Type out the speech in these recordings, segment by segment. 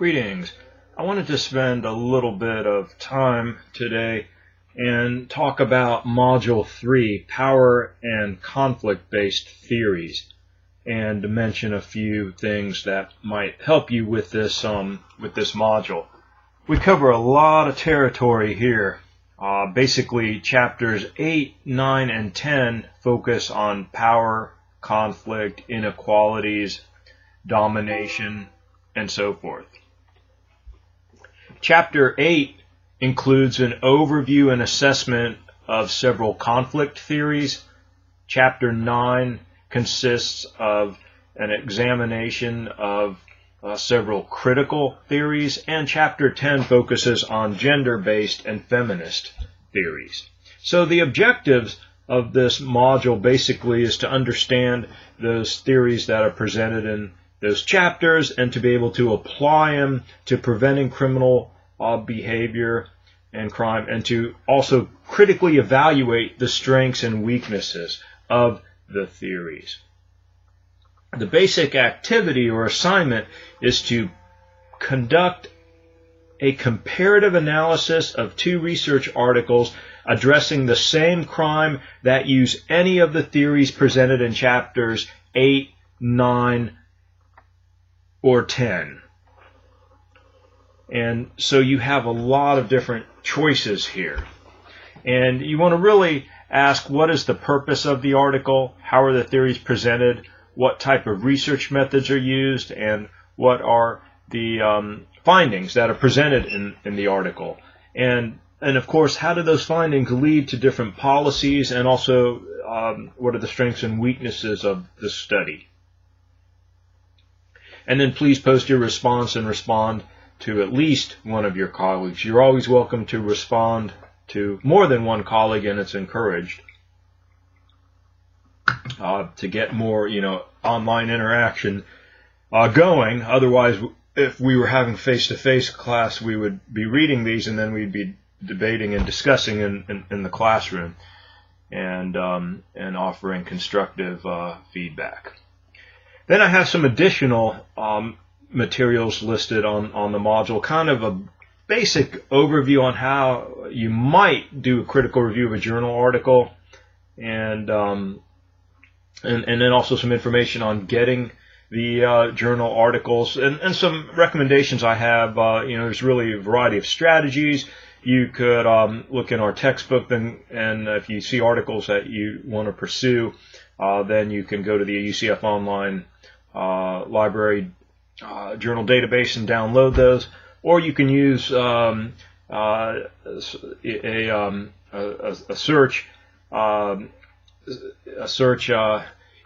Greetings. I wanted to spend a little bit of time today and talk about Module 3, Power and Conflict-Based Theories, and to mention a few things that might help you with this module. We cover a lot of territory here. Basically, chapters 8, 9, and 10 focus on power, conflict, inequalities, domination, and so forth. Chapter 8 includes an overview and assessment of several conflict theories. Chapter 9 consists of an examination of several critical theories, and Chapter 10 focuses on gender-based and feminist theories. So the objectives of this module basically is to understand those theories that are presented in those chapters and to be able to apply them to preventing criminal behavior and crime, and to also critically evaluate the strengths and weaknesses of the theories. The basic activity or assignment is to conduct a comparative analysis of two research articles addressing the same crime that use any of the theories presented in chapters 8, 9, or 10. And so you have a lot of different choices here. And you want to really ask, what is the purpose of the article? How are the theories presented? What type of research methods are used? And what are the findings that are presented in the article? And of course, how do those findings lead to different policies? And also, what are the strengths and weaknesses of the study? And then please post your response and respond to at least one of your colleagues. You're always welcome to respond to more than one colleague, and it's encouraged to get more, online interaction going. Otherwise, if we were having face-to-face class, we would be reading these, and then we'd be debating and discussing in the classroom, and offering constructive feedback. Then I have some additional materials listed on the module, kind of a basic overview on how you might do a critical review of a journal article, and then also some information on getting the journal articles, and some recommendations I have. There's really a variety of strategies. You could look in our textbook, and if you see articles that you want to pursue, then you can go to the UCF Online library journal database and download those, or you can use a search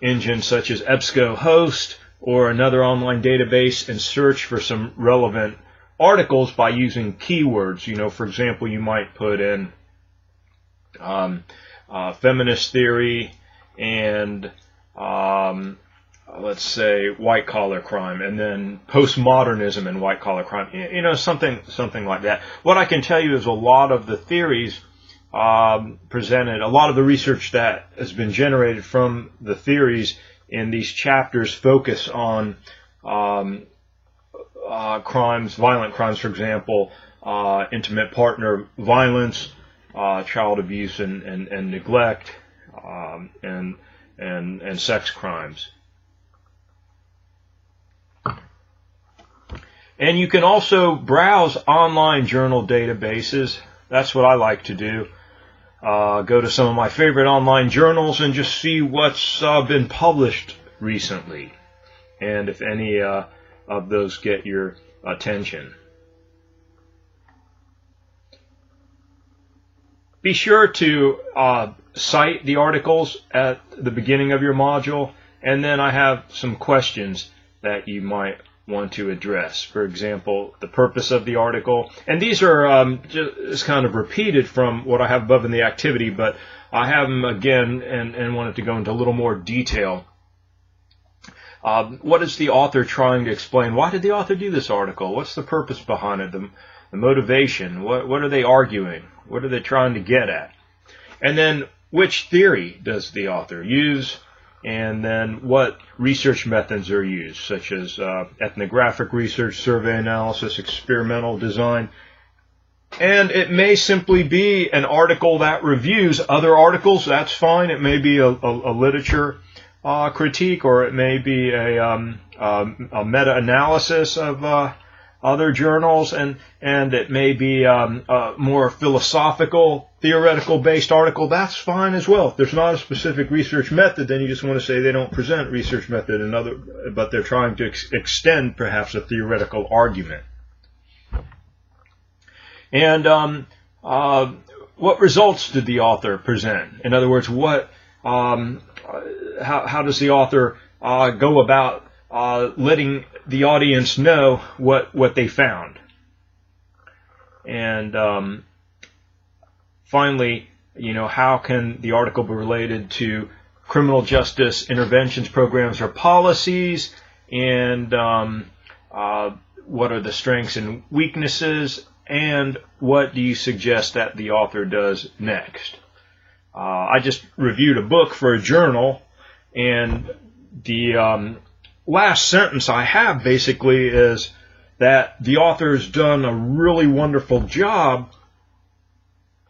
engine such as EBSCOhost or another online database and search for some relevant articles by using keywords. For example, you might put in feminist theory and let's say white-collar crime, and then postmodernism and white-collar crime, something like that. What I can tell you is a lot of the theories presented, a lot of the research that has been generated from the theories in these chapters focus on crimes, violent crimes, for example, intimate partner violence, child abuse and neglect, and sex crimes. And you can also browse online journal databases. That's what I like to do. Go to some of my favorite online journals and just see what's been published recently, and if any of those get your attention. Be sure to cite the articles at the beginning of your module, and then I have some questions that you might want to address. For example, the purpose of the article, and these are just kind of repeated from what I have above in the activity, but I have them again and wanted to go into a little more detail. What is the author trying to explain? Why did the author do this article? What's the purpose behind it? The motivation? What are they arguing? What are they trying to get at? And then, which theory does the author use? and then what research methods are used, such as ethnographic research, survey analysis, experimental design. And it may simply be an article that reviews other articles. That's fine. It may be a literature critique, or it may be a meta-analysis of other journals, and it may be a more philosophical, theoretical-based article. That's fine as well. If there's not a specific research method, then you just want to say they don't present research method, but they're trying to extend perhaps a theoretical argument. And what results did the author present? In other words, how does the author go about letting the audience know what they found? And finally, how can the article be related to criminal justice interventions, programs, or policies? And what are the strengths and weaknesses? And what do you suggest that the author does next? I just reviewed a book for a journal, and the last sentence I have basically is that the author's done a really wonderful job,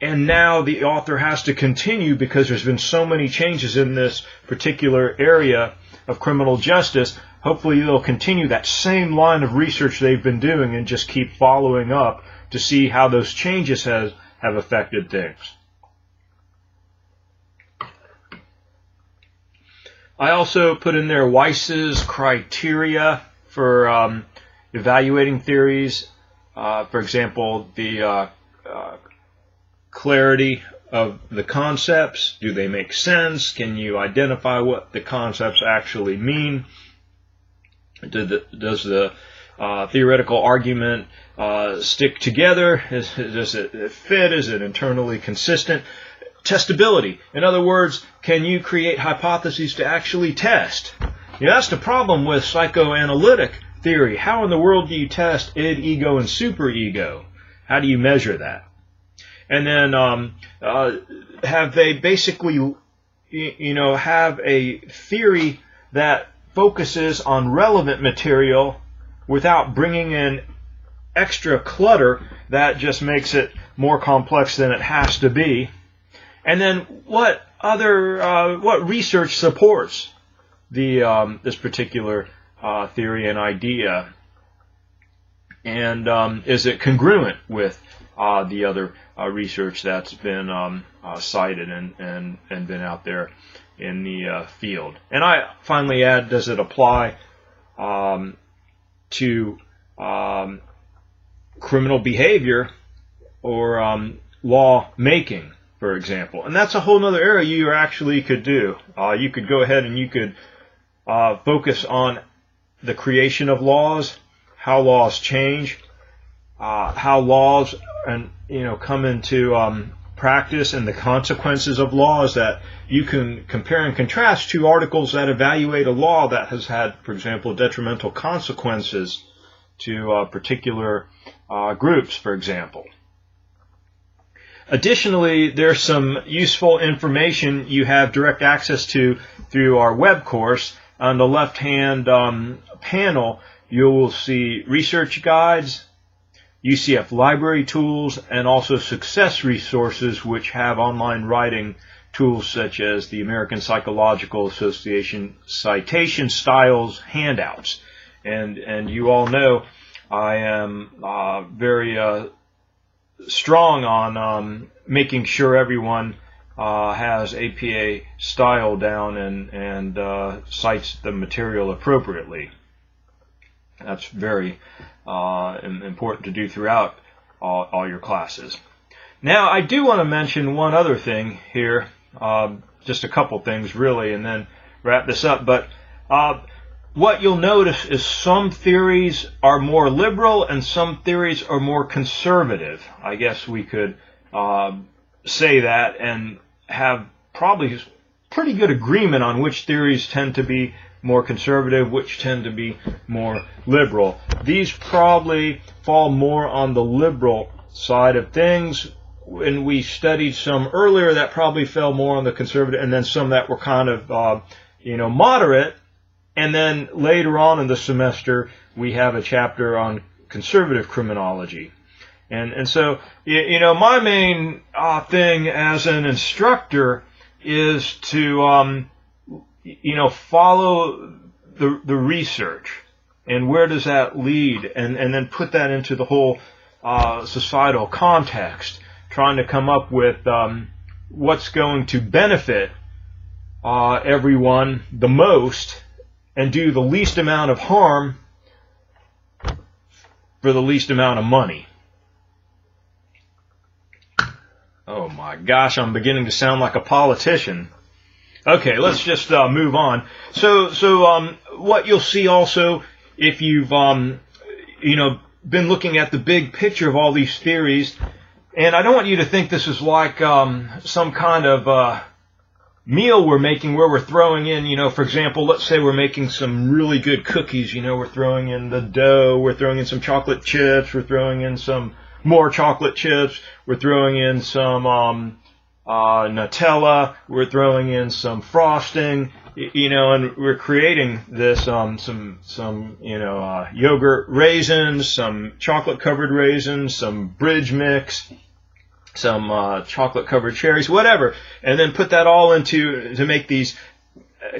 and now the author has to continue because there's been so many changes in this particular area of criminal justice. Hopefully they'll continue that same line of research they've been doing and just keep following up to see how those changes have affected things. I also put in there Weiss's criteria for evaluating theories. For example, the clarity of the concepts. Do they make sense? Can you identify what the concepts actually mean? Does the theoretical argument stick together? Does it fit? Is it internally consistent? Testability. In other words, can you create hypotheses to actually test? That's the problem with psychoanalytic theory. How in the world do you test id, ego, and superego? How do you measure that? And then have they basically, have a theory that focuses on relevant material without bringing in extra clutter that just makes it more complex than it has to be. And then what research supports this particular theory and idea, and is it congruent with the other research that's been cited and been out there in the field? And I finally add, does it apply to criminal behavior or law making, for example? And that's a whole other area you actually could do. You could go ahead and you could focus on the creation of laws, how laws change, how laws come into practice, and the consequences of laws that you can compare and contrast to articles that evaluate a law that has had, for example, detrimental consequences to particular groups, for example. Additionally, there's some useful information you have direct access to through our web course. On the left-hand panel, you will see research guides, UCF library tools, and also success resources, which have online writing tools such as the American Psychological Association citation styles handouts. And you all know I am very strong on making sure everyone has APA style down and cites the material appropriately. That's very important to do throughout all your classes. Now, I do want to mention one other thing here, just a couple things really, and then wrap this up. But what you'll notice is some theories are more liberal and some theories are more conservative. I guess we could say that and have probably pretty good agreement on which theories tend to be more conservative, which tend to be more liberal. These probably fall more on the liberal side of things, and we studied some earlier that probably fell more on the conservative, and then some that were kind of moderate. And then later on in the semester, we have a chapter on conservative criminology. And so, my main thing as an instructor is to, follow the research and where does that lead, and then put that into the whole societal context, trying to come up with what's going to benefit everyone the most and do the least amount of harm for the least amount of money. Oh my gosh, I'm beginning to sound like a politician. Okay, let's just move on. So what you'll see also, if you've been looking at the big picture of all these theories, and I don't want you to think this is like some kind of meal we're making where we're throwing in, for example, let's say we're making some really good cookies, we're throwing in the dough, we're throwing in some chocolate chips, we're throwing in some more chocolate chips, we're throwing in some Nutella, we're throwing in some frosting, and we're creating this some yogurt raisins, some chocolate covered raisins, some bridge mix, some chocolate covered cherries, whatever, and then put that all to make these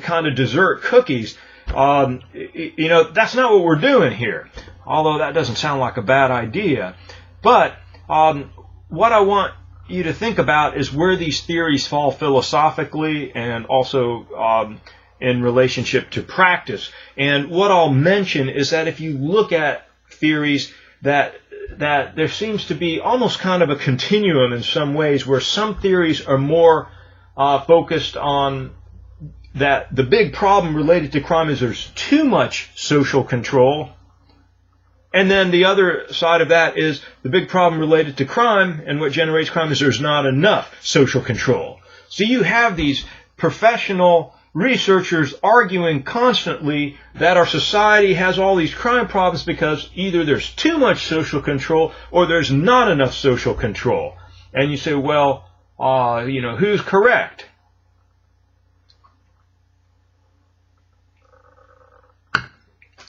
kind of dessert cookies. That's not what we're doing here, although that doesn't sound like a bad idea. But what I want you to think about is where these theories fall philosophically and also in relationship to practice. And what I'll mention is that if you look at theories, that there seems to be almost kind of a continuum in some ways, where some theories are more focused on that the big problem related to crime is there's too much social control. And then the other side of that is the big problem related to crime and what generates crime is there's not enough social control. So you have these professional researchers arguing constantly that our society has all these crime problems because either there's too much social control or there's not enough social control. And you say, well, who's correct?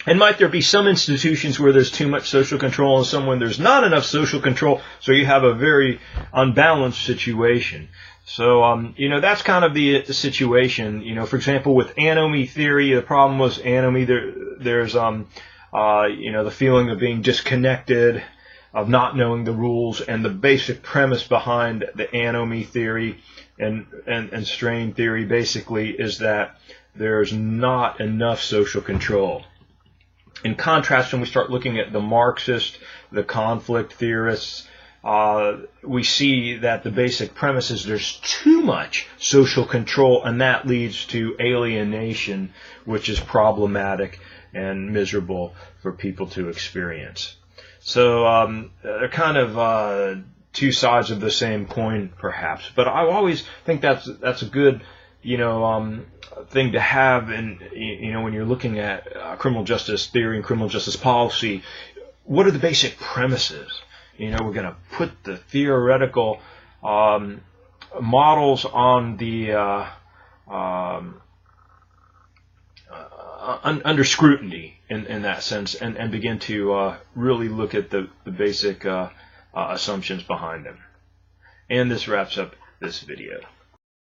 And might there be some institutions where there's too much social control and some when there's not enough social control, so you have a very unbalanced situation. So, that's kind of the situation. For example, with anomie theory, the problem was anomie. There's the feeling of being disconnected, of not knowing the rules, and the basic premise behind the anomie theory and strain theory basically is that there's not enough social control. In contrast, when we start looking at the Marxist, the conflict theorists, we see that the basic premise is there's too much social control, and that leads to alienation, which is problematic and miserable for people to experience. So they're kind of two sides of the same coin, perhaps. But I always think that's a good thing to have, and when you're looking at criminal justice theory and criminal justice policy, what are the basic premises? We're going to put the theoretical models on the under scrutiny in that sense, and begin to really look at the basic assumptions behind them. And this wraps up this video.